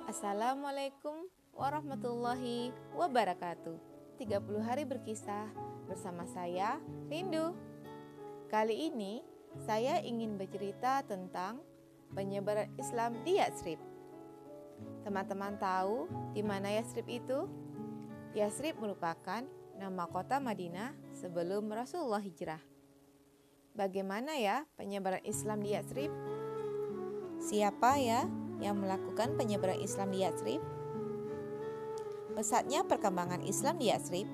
Assalamualaikum warahmatullahi wabarakatuh. 30 hari berkisah bersama saya, Rindu. Kali ini saya ingin bercerita tentang penyebaran Islam di Yatsrib. Teman-teman tahu di mana Yatsrib itu? Yatsrib merupakan nama kota Madinah sebelum Rasulullah hijrah. Bagaimana ya penyebaran Islam di Yatsrib? Siapa ya yang melakukan penyebaran Islam di Yatsrib? Pesatnya perkembangan Islam di Yatsrib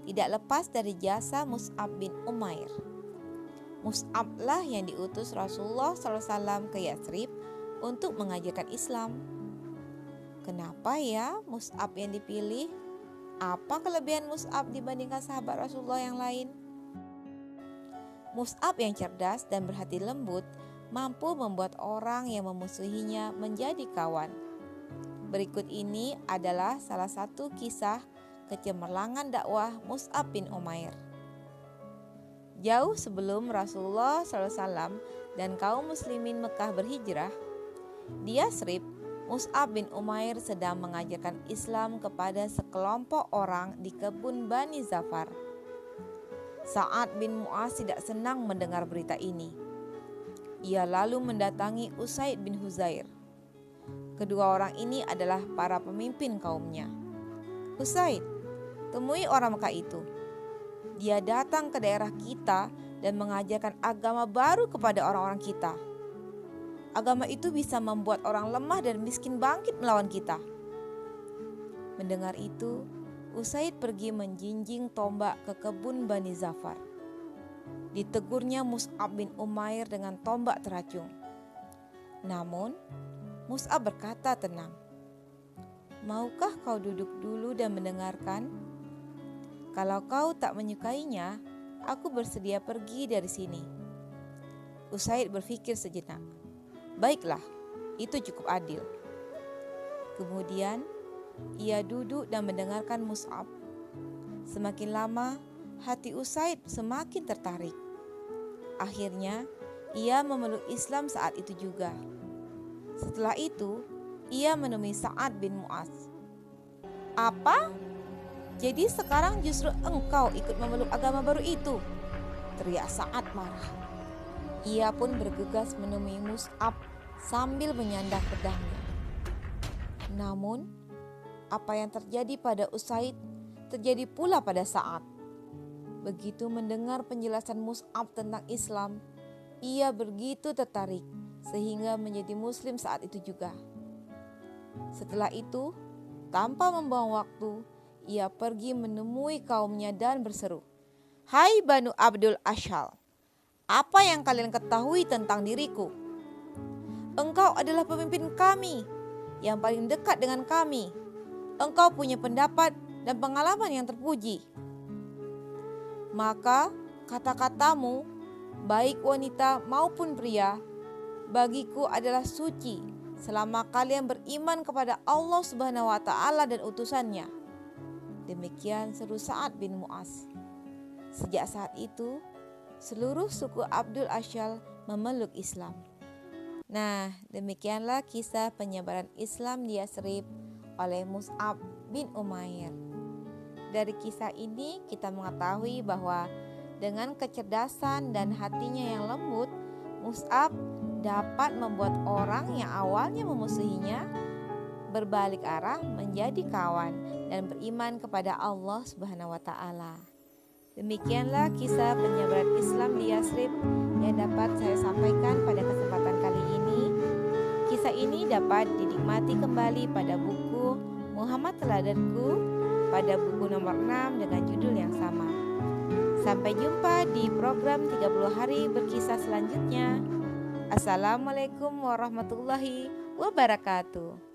tidak lepas dari jasa Mus'ab bin Umair. Mus'ab lah yang diutus Rasulullah SAW ke Yatsrib untuk mengajarkan Islam. Kenapa ya Mus'ab yang dipilih? Apa kelebihan Mus'ab dibandingkan sahabat Rasulullah yang lain? Mus'ab yang cerdas dan berhati lembut mampu membuat orang yang memusuhinya menjadi kawan. Berikut ini adalah salah satu kisah kecemerlangan dakwah Mus'ab bin Umair. Jauh sebelum Rasulullah SAW dan kaum muslimin Mekah berhijrah, di Yatsrib, Mus'ab bin Umair sedang mengajarkan Islam kepada sekelompok orang di kebun Bani Zafar. Sa'ad bin Mu'az tidak senang mendengar berita ini. Ia lalu mendatangi Usaid bin Huzair. Kedua orang ini adalah para pemimpin kaumnya. Usaid, temui orang Mekah itu. Dia datang ke daerah kita dan mengajarkan agama baru kepada orang-orang kita. Agama itu bisa membuat orang lemah dan miskin bangkit melawan kita. Mendengar itu, Usaid pergi menjinjing tombak ke kebun Bani Zafar. Ditegurnya Mus'ab bin Umair dengan tombak teracung. Namun, Mus'ab berkata tenang, "Maukah kau duduk dulu dan mendengarkan? Kalau kau tak menyukainya, aku bersedia pergi dari sini." Usaid berpikir sejenak. Baiklah, itu cukup adil. Kemudian, ia duduk dan mendengarkan Mus'ab. Semakin lama, hati Usaid semakin tertarik. Akhirnya, ia memeluk Islam saat itu juga. Setelah itu, ia menemui Sa'ad bin Mu'az. "Apa? Jadi sekarang justru engkau ikut memeluk agama baru itu?" teriak Sa'ad marah. Ia pun bergegas menemui Mus'ab sambil menyandang pedangnya. Namun, apa yang terjadi pada Usaid terjadi pula pada Sa'ad. Begitu mendengar penjelasan Mus'ab tentang Islam, ia begitu tertarik sehingga menjadi muslim saat itu juga. Setelah itu, tanpa membuang waktu, ia pergi menemui kaumnya dan berseru, "Hai Banu Abdul Ashhal, apa yang kalian ketahui tentang diriku? Engkau adalah pemimpin kami yang paling dekat dengan kami. Engkau punya pendapat dan pengalaman yang terpuji. Maka kata-katamu, baik wanita maupun pria, bagiku adalah suci selama kalian beriman kepada Allah Subhanahu wa Ta'ala dan utusannya." Demikian seru Sa'ad bin Mu'az. Sejak saat itu, seluruh suku Abdul Ashhal memeluk Islam. Nah, demikianlah kisah penyebaran Islam di Yatsrib oleh Mus'ab bin Umair. Dari kisah ini kita mengetahui bahwa dengan kecerdasan dan hatinya yang lembut, Mus'ab dapat membuat orang yang awalnya memusuhinya berbalik arah menjadi kawan dan beriman kepada Allah Subhanahu wa Ta'ala. Demikianlah kisah penyebaran Islam di Yatsrib yang dapat saya sampaikan pada kesempatan kali ini. Kisah ini dapat dinikmati kembali pada buku Muhammad Teladanku pada buku nomor 6 dengan judul yang sama. Sampai jumpa di program 30 hari berkisah selanjutnya. Assalamualaikum warahmatullahi wabarakatuh.